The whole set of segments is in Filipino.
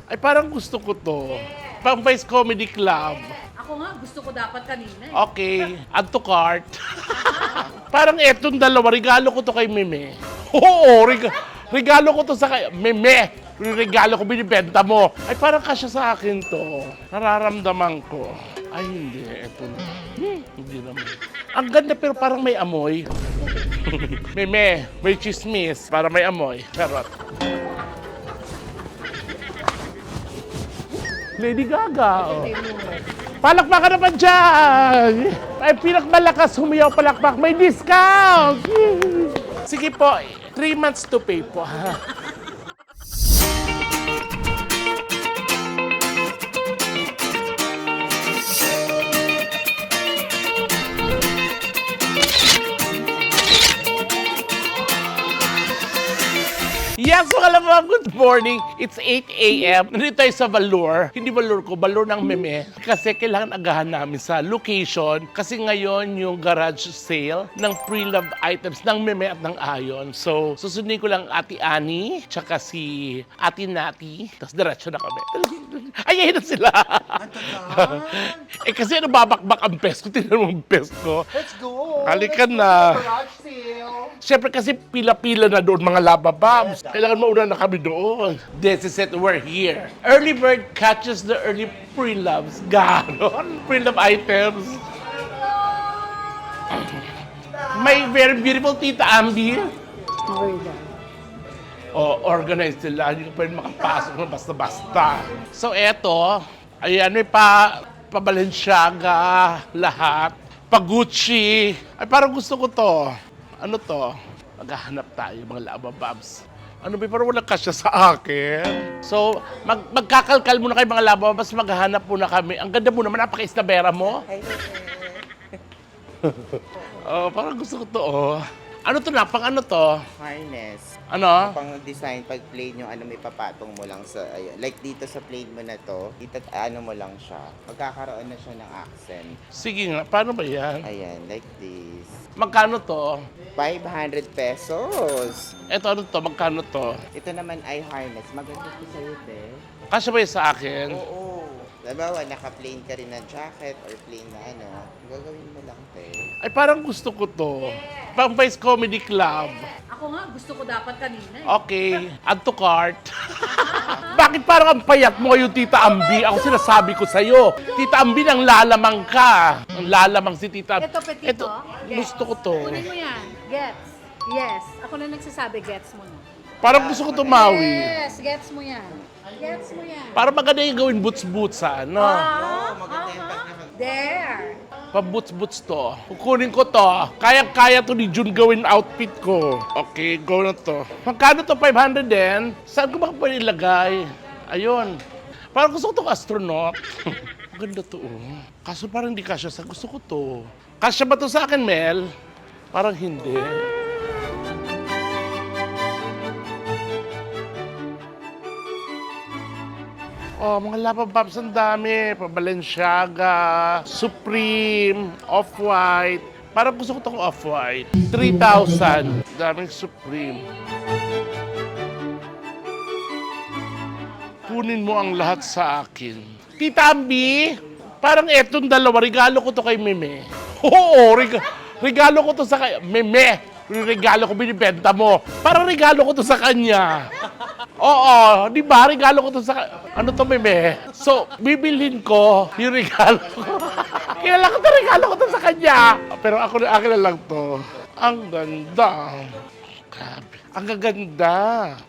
Ay, parang gusto ko to. Pang Vice Comedy Club. Ako nga, gusto ko dapat kanina eh. Okay, add to cart. Parang etong dalawa, regalo ko to kay Meme. Oo, regalo ko to sa kay Meme. Regalo ko, binibenta mo. Ay, parang kasya sa akin to. Nararamdaman ko. Ay, hindi. Eto na. Hindi naman. Ang ganda pero parang may amoy. Meme, may chismis. Para may amoy. Charot. Lady Gaga. Oh. Palakpakan naman dyan! Ay, pinakamalakas humiyaw palakpak. May discount! Sige po, 3 months to pay po. Yes, mga lamang, good morning. It's 8 a.m. Nandito tayo sa Valor. Hindi Valor ko, Valor ng Meme. Kasi kailangan agahan namin sa location. Kasi ngayon yung garage sale ng pre-love items ng Meme at ng Ayon. So, susundin ko lang Ate Annie, tsaka si Ate Nati. Tapos diretso na kami. Ay, ayun na sila. Kasi babakbak ang pes ko. Tingnan mo ang pes ko. Let's go! Halika na. Garage sale! Siyempre kasi pila-pila na doon mga labababs. Kailangan mauna na kami doon. This is it, we're here. Early bird catches the early pre-loves. Ganon. Pre-love items. May very beautiful Tita Ambi. Oh, organized sila. Hindi ka pwede makapasok na basta-basta. So eto, ayan, may pa Balenciaga, lahat. Pa Gucci. Ay, parang gusto ko to. Ano to? Maghahanap tayo, mga labababs. Ano ba, parang walang kasya sa akin. So, magkakalkal muna kayo mga labababs, maghahanap muna kami. Ang ganda mo naman, napaka-istabera mo. Oh, parang gusto ko to, oh. Ano to na? Pang ano to? Harness. Ano? Pang design, pag plain yung ano, may papatong mo lang sa, ayun. Like dito sa plain mo na to, dito ano mo lang siya. Magkakaroon na siya ng accent. Sige nga, paano ba yan? Ayan, like this. Magkano to? 500 pesos. Eto, ano to? Magkano to? Ito naman ay harness. Maganda to sa'yo, te. Kasya ba yun sa akin? Oo. Halimbawa, naka-plain ka rin na jacket or plain na ano, gagawin mo lang, te. Ay, parang gusto ko to. Pang Vice Comedy Club. Ako nga, gusto ko dapat kanina eh. Okay, add to cart. Bakit parang ang payat mo yung Tita Ambi? Ako sinasabi ko sa'yo. Tita Ambi, nang lalamang ka. Ang lalamang si Tita Ambi. Ito, petito. Gusto ko to. Kunin mo yan. Gets. Yes. Ako na nagsasabi, gets mo na. Parang gusto ko tumawi. Yes, gets mo yan. Gets mo yan. Parang maganda yung gawin boots-boots, ano? maganda yung There. Pa-boots-boots to. Kukunin ko to. Kaya-kaya to ni Jun gawin outfit ko. Okay, go na to. Magkano to? 500 din? Saan ko ba pwede ilagay? Ayun. Parang gusto ko to astronaut. Maganda to, oh. Kaso parang hindi kasya sa gusto ko to. Kasya ba to sa akin, Mel? Parang hindi. Oh, mga labababs ang dami. Pa Balenciaga, Supreme, Off-White. Parang gusto ko itong Off-White. 3,000. Daming Supreme. Kunin mo ang lahat sa akin. Tita Ambi, parang etong dalawa, regalo ko to kay Meme. Oo, regalo ko to sa kay Meme. Regalo ko, binibenta mo. Parang regalo ko to sa kanya. Oo, di ba? Regalo ko to sa... Ano to, Meme? So, bibilhin ko yung regalo ko. Kilala ko to, regalo ko to sa kanya. Pero akin na lang to. Ang ganda. Grabe. Ang gaganda.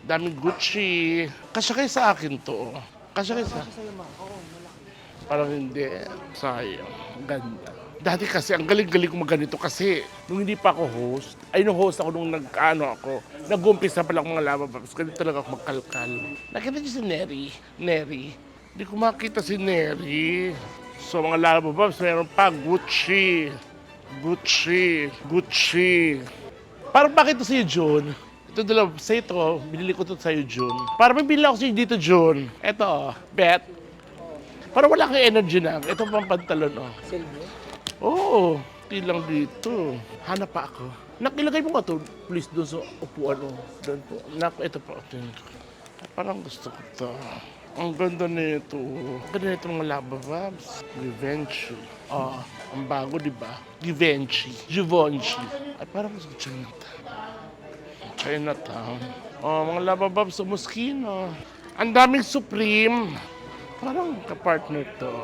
Daming Gucci. Kasya kayo sa akin to. Kasya kayo sa... Parang hindi. Sayang. Ang ganda. Dati kasi, ang galing-galing ko magganito kasi nung hindi pa ako host, ay nung host ako nung nag-umpisa pa lang mga labababs, ganito talaga ako magkalkal. Nakita niyo si Neri? Neri? Hindi ko makita si Neri. So mga labababs, meron pa Gucci. Gucci. Gucci. Parang bakit ito sa'yo, June? Ito dalawa, sa ito, binili ko ito sa'yo, June. Parang may binili ako sa'yo dito, June. Ito, Bet. Parang wala kang energy na. Ito pang pantalon, oh. Oo, hindi lang dito. Hanap pa ako. Nakilagay mo nga to, please, doon sa upuan mo. Doon po. Ito po. Parang gusto ko to. Ang ganda nito. Ang ganda nito mga Labababs. Givenchy. Ang bago, di ba? Givenchy. Givenchy. Ay, parang gusto ko Chinatown. Chinatown. Mga Labababs sa Moschino. Ang daming Supreme. Parang kapartner to.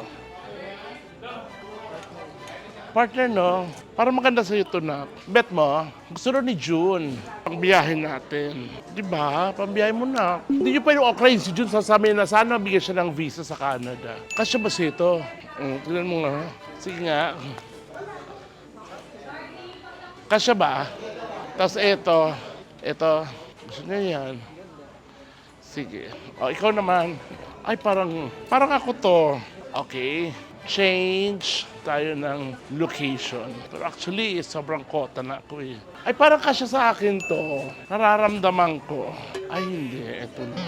Partner, no? Parang maganda sa'yo to, na. Bet mo, gusto rin ni June. Pangbiyahin natin. Di ba? Pambiyahin mo na. Hindi nyo pwede okay si June sasabihin na sana bigyan siya ng visa sa Canada. Kasya ba siya ito? Tignan mo nga. Sige nga. Kasya ba? Tapos ito. Gusto niya yan. Sige. Ikaw naman. Ay, parang ako to. Okay. Change tayo ng location. Pero actually, sobrang kota na ako eh. Ay, parang kasya sa akin to. Nararamdaman ko. Ay, hindi. Ito na.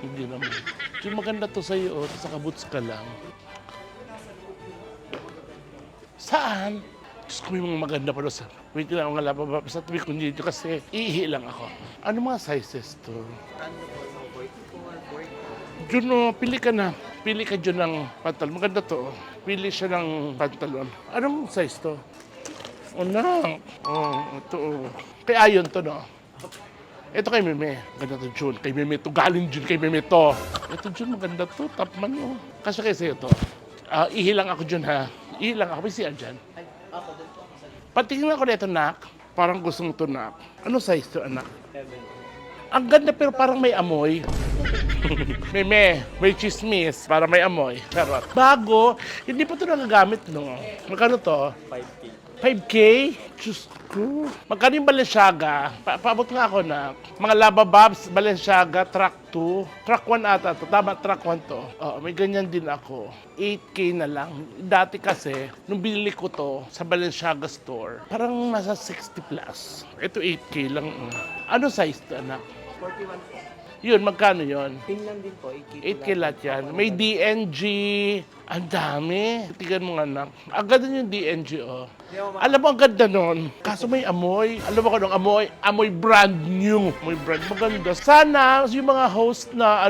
Hindi naman. Yung maganda to sa'yo, sa kabuts ka lang. Saan? Diyos ko, may mga maganda pa doon. Wait lang, mga Labababs. Sa tabi ko dito kasi ihi lang ako. Ano mga sizes to? Juno, pili ka na. Pili ka dyan ng pantalon. Maganda to. Pili siya ng pantalon. Anong size to? Ito. Kay Ayon to, no? Ito kay Meme. Maganda to, June. Kay Meme to. Galing June kay Meme to. Ito, June, maganda to. Tapman mo. Kasi kayo sa'yo to. Ihi lang ako, June, ha? Ihi lang ako. May siya dyan. Patingin ako nito, nak. Parang gustong to, nak. Ano size to, anak? 7. Ang ganda pero parang may amoy. may chismis, para may amoy. Charot. Bago, hindi pa ito nagagamit, no? Magkano to? 5K. 5K? Diyos ko. Magkano yung Balenciaga? Paabot nga ako na. Mga Labababs, Balenciaga, track 2. Track 1 ata to. Tama, track 1 to. May ganyan din ako. 8K na lang. Dati kasi, nung binili ko to sa Balenciaga store, parang nasa 60 plus. Ito 8K lang. Ano size to, anak? 41 po. Yun, magkano yun? Tingnan din po, 8K lahat yan. May DNG. Ang dami. Tingnan mo nga, anak. Ang ganda yung DNG, oh. Alam mo, ang ganda nun. Kaso may amoy. Alam mo ko nung amoy? Amoy brand new. Amoy brand. Maganda. Sana yung mga host na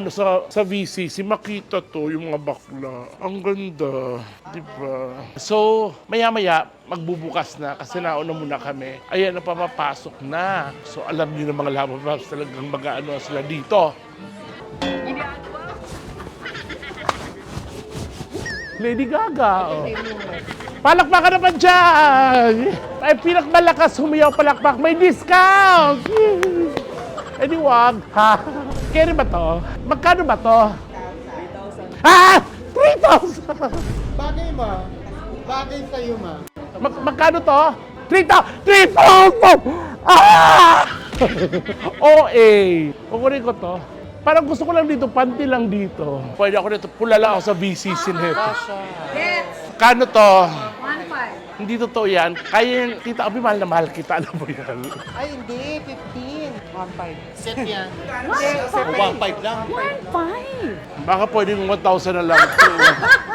sa VCC, makita to, yung mga bakla. Ang ganda. Diba? So, maya-maya, magbubukas na kasi nauna muna kami. Ayan, napapapasok na. So, alam niyo ng mga Labababs talagang mag-ano sila dito. Lady Gaga. Oh. Palakpakan naman dyan! Ay, pinakamalakas humiyaw palakpak. May discount! Eh, di wag. Ha? Kaya ba to? Magkano ba to? 3,000. Ah! 3,000! Bagay ma. Bagay sa'yo ma. Magkano to? 3,000! Ah! OA. Kukunin ko to. Parang gusto ko lang dito, panty lang dito. Pwede ako dito, pula lang ako sa VCC nito. Gets. Kano to? 1.5. Hindi totoo yan. Kaya yung tita, abi, mahal na mahal kita. Alam mo yan. Ay, hindi. 15. 1,500. Set yan. 1.5 lang. 1.5. Baka pwedeng 1,000 na lang to.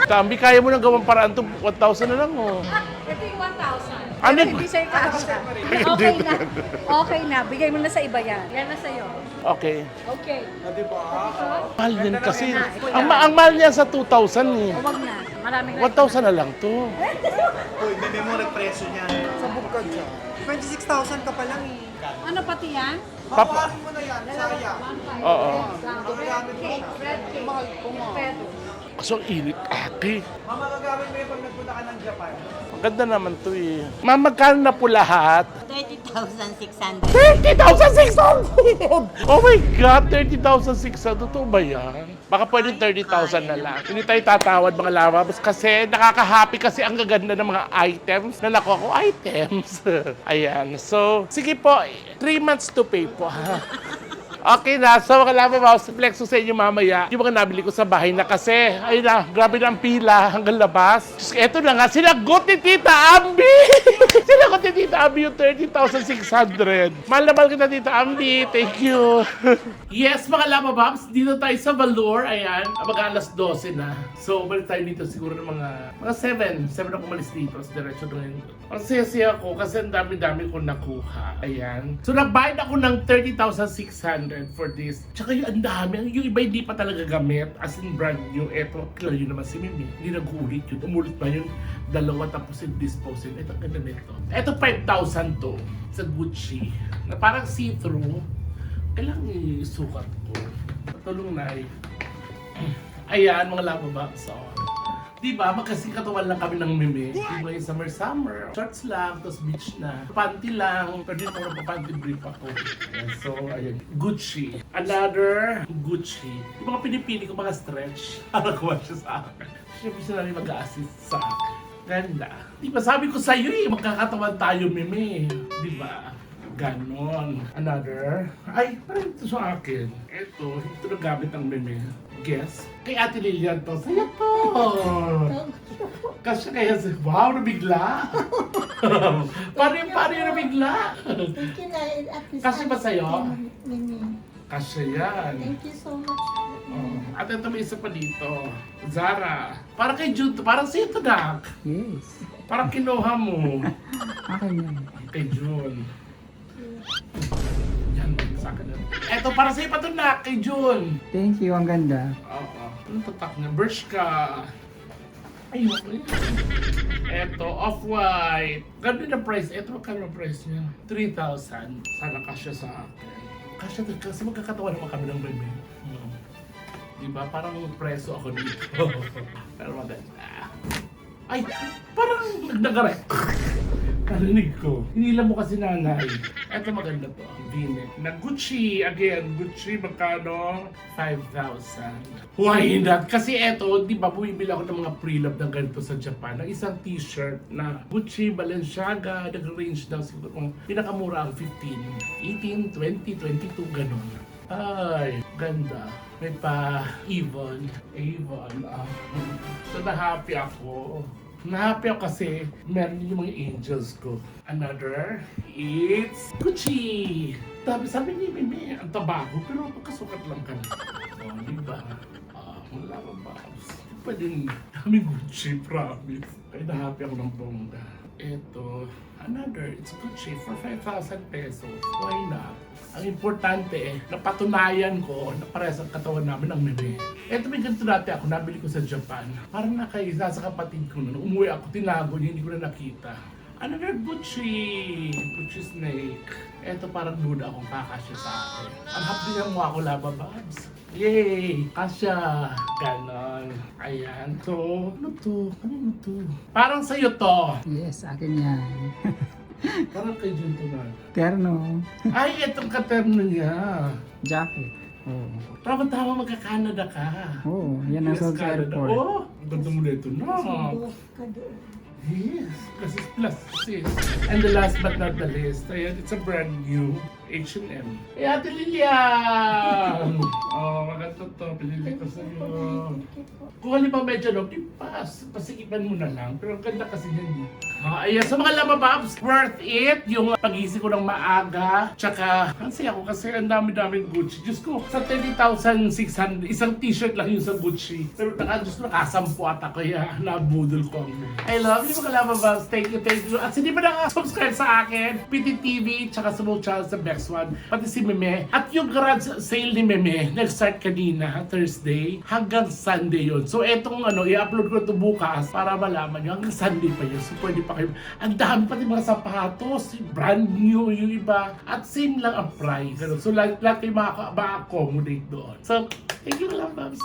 Tambi, kaya mo nang gawang paraan to, 1,000 na lang, oh. Ito yung 1,000. Ano? Pero hindi sa'yo kasha. Okay na. Okay na. Bigay mo na sa iba yan. Yan na sa'yo. Okay. Okay. Mahal din kasi. Ang mahal niya sa 2,000 eh. Huwag na. Maraming 1,000 na lang to. Uy, meme mo nagpresyo niya. Sa bukad siya. 26,000 ka pa lang eh. Ano pati yan? Paparin mo na yan. Sayang. Oo. Magagamit mo siya. Red cake. Mahal ko nga. Red. So, init ate. Mama, magagamit mo yan pag nagpunta ka ng Japan. Ang ganda naman to eh. Ma'am, magkano na po lahat? 30,600. 30,600! Oh my God, 30,600. Totoo ba yan? Baka pwedeng 30,000 na lang. Hindi tayo tatawad mga Labababs kasi nakaka-happy kasi ang gaganda ng mga items na nakuha ko items. Ayan. So, sige po, 3 months to pay po ha. Okay na, so mga Labababs, flex ko sa inyo mamaya yung mga nabili ko sa bahay na kasi, ayun na, grabe na ang pila hanggang labas. Diyos, eto na nga, sinagot ni Tita Ambi! Sinagot ni Tita Ambi yung 30,600. Mahal na mahal kita, Tita Ambi. Thank you. Yes, mga Labababs, dito tayo sa Valor. Ayan, mag-alas 12 na. So, balik tayo dito siguro ng mga 7. 7 ako umalis dito. Sa diretso doon. Ang saya-saya ko kasi ang dami-dami ko nakuha. Ayan. So, nagbayad ako ng 30,600. 600 for this. Tsaka yung ang dami, yung iba hindi pa talaga gamit, as in brand new. Eto, kilala yun naman si Mimi. Hindi nag-uulit yun. Umulit pa yun, dalawa tapos yung dispose yun. Ito, ganda nito. Ito, 5,000 to sa Gucci. Na parang see-through. Kailangan isukat ko. Patulong na eh. Ayan, mga lavababs. Oh. Diba, magkasing-katawan lang kami ng Mimi. Diba yung summer. Shorts lang, tapos beach na. Panty lang. Pero dito ko panty brief ako. Ayan, so, ayun. Gucci. Another Gucci. Yung mga pinipili ko, mga stretch. Nakakuha siya sa akin. Siyempre sila rin mag-assist sa akin. Ganda. Diba, sabi ko sa'yo eh, magkakatawan tayo, Mimi. Diba? Ganon. Another. Ay, parang ito sa akin. Ito na gamit ng Mimi. Guess? Kay Ate Lilian to. Saya to! Kasi kaya, wow, nabigla! Paano yung nabigla? Thank you na. At least Kasi ba sa'yo? Mimi. Kasi yan. Thank you so much. Oh. At ito may isa pa dito. Zara. Parang kay June to. Parang sa'yo to, Dak. Yes. Parang kinuha mo. Akin yan. Kay June. Yan, sa akin. Eto, para sa'yo pa to, Nak. Kay June. Thank you, ang ganda. Oo. Anong tatak niya? Bershka. Ayun. Eto, off-white. Ganda na price. Eto, magkano ang price niya? 3,000. Sana kasya sa akin. Kasya to. Kasi magkakatawa naman kami ng baby. Diba? Parang preso ako dito. Pero maganda. Ay! Parang nagdagarek. Narinig ko. Hinila mo kasi nanay. Eto maganda to. V-neck. Na Gucci. Again, Gucci magkano? 5,000. Why not? Kasi eto, di ba, bumibili ako ng mga pre-love ng ganito sa Japan. Ng isang t-shirt na Gucci, Balenciaga, nag-range daw siguro. Pinakamura ang 15, 18, 20, 22, ganun. Ay, ganda. May pa Avon. So na-happy ako. Na-happy ako kasi meron yung mga angels ko. Another, it's Gucci. Sabi ni Mimi, ang tabago, pero magkasukat lang ka na. O, diba? Wala ka ba? Pwede kami Gucci, promise. Kaya na-happy ako ng bongga. Ito, another, it's Gucci for 5,000 pesos. Why not? Ang importante, napatunayan ko na parehas ang katawan namin ng Mimi. Ito may ganito dati ako, nabili ko sa Japan. Parang nakaisa sa kapatid ko nun. Umuwi ako, tinago niya, hindi ko na nakita. Another Gucci snake. Ito parang duda akong kakasya sa akin. Ang hapdi ng mukha ko, Lava Babs. Yay! Kasya! Ganon. Ayan. So, ano to? Ano to? Parang sa'yo to. Yes, akin yan. Parang kay Jun to na. Terno. Ay, itong katerno niya. Jacket. Oh. Tama-tama magka-Canada ka. Oh, yan ang US, sold sa Canada. airport. Oh, ganda mo nito na. Sundo ka doon. Yes, kasi plus sis. And the last but not the least, ayan, it's a brand new H&M. Eh, Ate Lilian! Oh, maganda to. Pinili ko sa'yo. Kung halimbawa medyo no, pasikipan mo na lang. Pero ang ganda kasi yan. Ayan, sa mga Lava Babs, worth it. Yung pag-isip ko ng maaga. Tsaka, kasi ako kasi ang dami-daming Gucci. Diyos ko, sa 20,600, isang t-shirt lang yun sa Gucci. Pero Diyos ko, nakasampu ata kaya nabudol ko. I love you mga Lava Babs. Thank you. At hindi ba nakasubscribe sa akin? PT TV, tsaka sa mga channel sa Bex One. Pati si Meme. At yung garage sale ni Meme, nag-start kanina, Thursday, hanggang Sunday yun. So etong i-upload ko ito bukas para malaman nyo. Hanggang Sunday pa yun. So pwede pa kayo. Ang dami pati mga sapatos, brand new yung iba. At same lang ang price. So lahat kayo maka-accommodate doon. So, thank you Lava Babs.